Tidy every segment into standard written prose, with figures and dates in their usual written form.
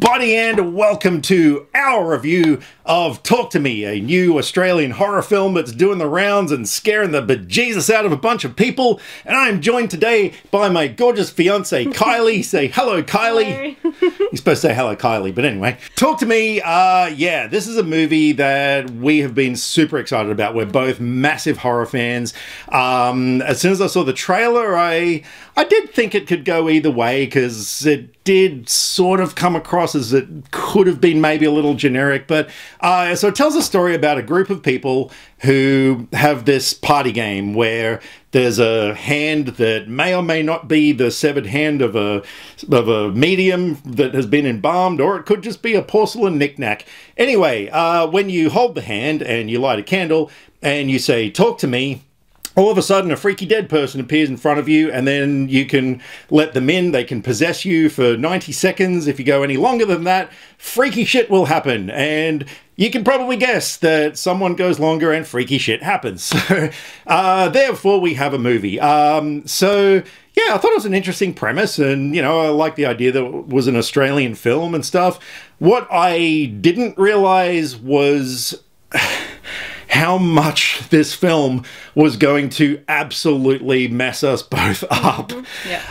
everybody, and welcome to our review of Talk to Me, a new Australian horror film that's doing the rounds and scaring the bejesus out of a bunch of people. And I'm joined today by my gorgeous fiance, Kylie. Say hello, Kylie. Hello. You're supposed to say hello, Kylie, but anyway. Talk to Me, yeah, this is a movie that we have been super excited about. We're both massive horror fans. As soon as I saw the trailer, I did think it could go either way, because it did sort of come across as it could have been maybe a little generic, but so it tells a story about a group of people who have this party game where there's a hand that may or may not be the severed hand of a medium that has been embalmed, or it could just be a porcelain knick-knack. Anyway, when you hold the hand and you light a candle and you say, "Talk to me," all of a sudden a freaky dead person appears in front of you, and then you can let them in. They can possess you for 90 seconds. If you go any longer than that, freaky shit will happen. And you can probably guess that someone goes longer and freaky shit happens. So, therefore we have a movie. So yeah, I thought it was an interesting premise, and, you know, I like the idea that it was an Australian film and stuff. What I didn't realize was how much this film was going to absolutely mess us both up. Yeah.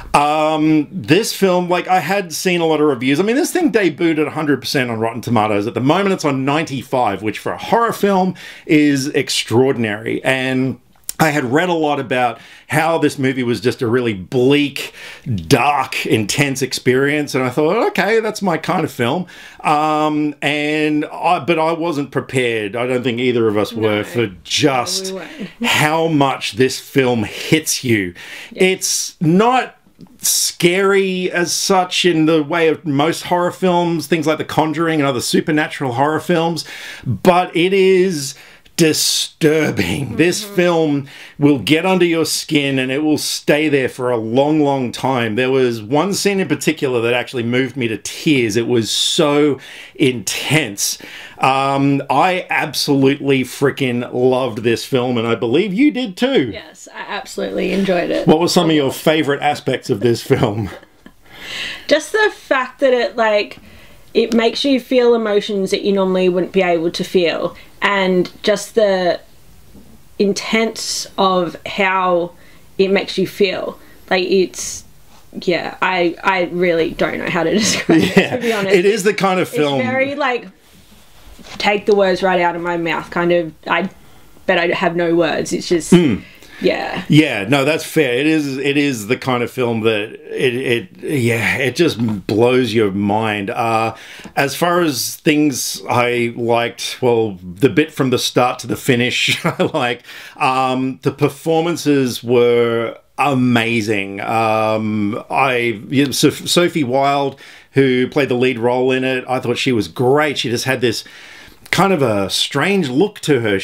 This film, like, I had seen a lot of reviews. I mean, this thing debuted at 100% on Rotten Tomatoes. At the moment, it's on 95, which for a horror film is extraordinary. And I had read a lot about how this movie was just a really bleak, dark, intense experience, and I thought, okay, that's my kind of film. But I wasn't prepared. I don't think either of us were, for just how much this film hits you. Yeah. It's not scary as such in the way of most horror films, things like The Conjuring and other supernatural horror films, but it is disturbing. This film will get under your skin and it will stay there for a long, long time. There was one scene in particular that actually moved me to tears. It was so intense. I absolutely freaking loved this film, and I believe you did too. Yes, I absolutely enjoyed it. What were some of your favorite aspects of this film? Just the fact that it makes you feel emotions that you normally wouldn't be able to feel, and just the intense of how it makes you feel. Like, it's, yeah, I really don't know how to describe it, to be honest. It is the kind of film. It's very, like, take the words right out of my mouth kind of. But I have no words. It's just... Yeah. Yeah, no, that's fair. It is the kind of film that it just blows your mind. As far as things I liked, well, the bit from the start to the finish, I like. The performances were amazing. Sophie Wilde, who played the lead role in it, I thought she was great. She just had this kind of a strange look to her.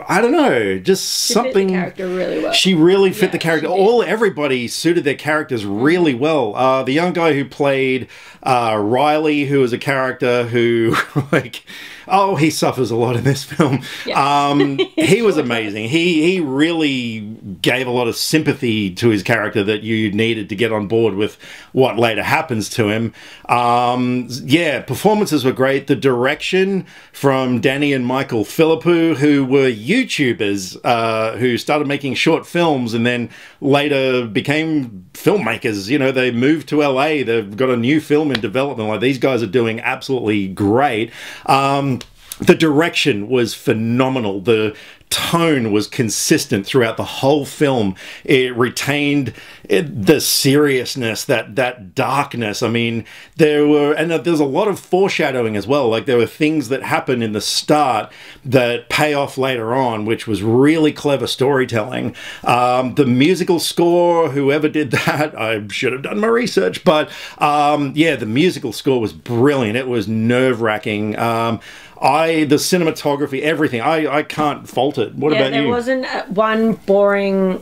I don't know, just something. She fit the character really well. She really fit the character. Everybody suited their characters really well. The young guy who played Riley, who was a character who, like, oh, he suffers a lot in this film. Yes. He was amazing. He really gave a lot of sympathy to his character that you needed to get on board with what later happens to him. Yeah, performances were great. The direction from Danny and Michael Philippou, who were YouTubers who started making short films and then later became filmmakers. You know, they moved to LA. They've got a new film in development. Like, these guys are doing absolutely great. The direction was phenomenal. The tone was consistent throughout the whole film. It retained the seriousness, that darkness. I mean, there's a lot of foreshadowing as well. Like, there were things that happen in the start that pay off later on, which was really clever storytelling. The musical score, whoever did that, I should have done my research, but yeah, the musical score was brilliant. It was nerve-wracking. The cinematography, everything, I can't fault it. What about you? There wasn't one boring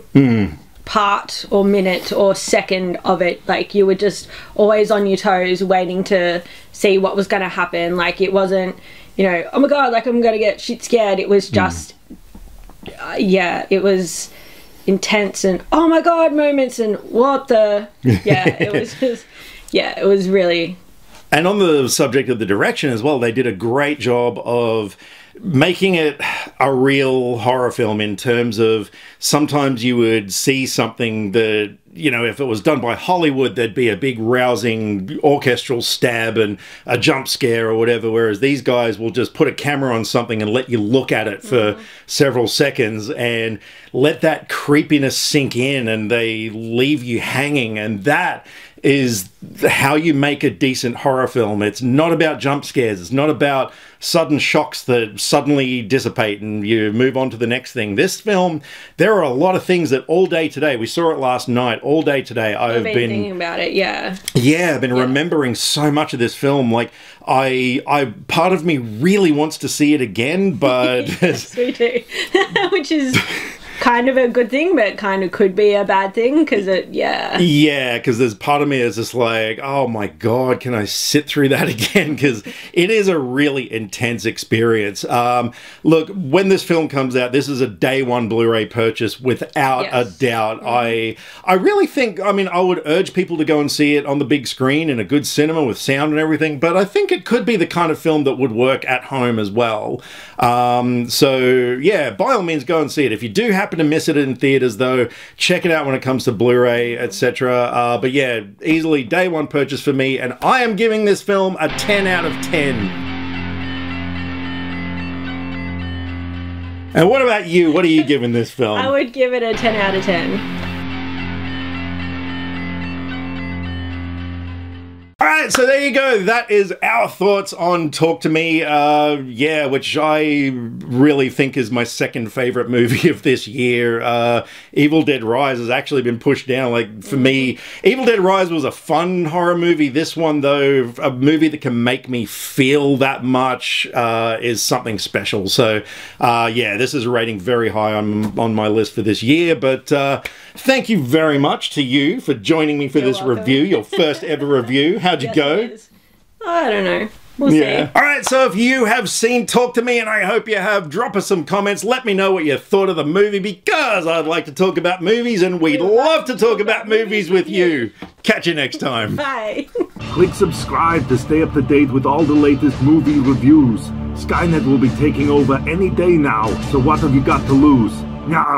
part or minute or second of it. Like, you were just always on your toes waiting to see what was going to happen. Like, it wasn't, you know, oh my god, like, I'm going to get shit scared. It was just, yeah, it was intense and oh my god moments and what the, yeah, it was just, yeah, it was really And on the subject of the direction as well, they did a great job of making it a real horror film in terms of sometimes you would see something that, you know, if it was done by Hollywood, there'd be a big rousing orchestral stab and a jump scare or whatever, whereas these guys will just put a camera on something and let you look at it for several seconds and let that creepiness sink in, and they leave you hanging, and that is how you make a decent horror film. It's not about jump scares. It's not about sudden shocks that suddenly dissipate and you move on to the next thing. This film, there are a lot of things that all day today, we saw it last night, all day today, I've been thinking about it, yeah. Yeah, I've been remembering so much of this film. Like, I part of me really wants to see it again, but... Yes, we do. Which is... kind of a good thing, but kind of could be a bad thing, because yeah, because there's part of me is just like, oh my god, can I sit through that again? Because it is a really intense experience. Look, when this film comes out, this is a day one Blu-ray purchase without a doubt. I really think, I mean, I would urge people to go and see it on the big screen in a good cinema with sound and everything, but I think it could be the kind of film that would work at home as well. So yeah, by all means, go and see it. If you do happen to miss it in theaters, though, check it out when it comes to Blu-ray, etc. But yeah, easily day one purchase for me, and I am giving this film a 10 out of 10. And what about you? What are you giving this film? I would give it a 10 out of 10. Alright, so there you go. That is our thoughts on Talk to Me. Yeah, which I really think is my second favorite movie of this year. Evil Dead Rise has actually been pushed down. Like, for me, Evil Dead Rise was a fun horror movie. This one, though, a movie that can make me feel that much, is something special. So, yeah, this is rating very high on my list for this year. But thank you very much to you for joining me for this review, your first ever review. How'd you go? I don't know. We'll see. Alright, so if you have seen Talk to Me, and I hope you have, drop us some comments. Let me know what you thought of the movie, because I'd like to talk about movies, and we'd love to talk about movies with you. Catch you next time. Bye. Click subscribe to stay up to date with all the latest movie reviews. Skynet will be taking over any day now, so what have you got to lose? Nah.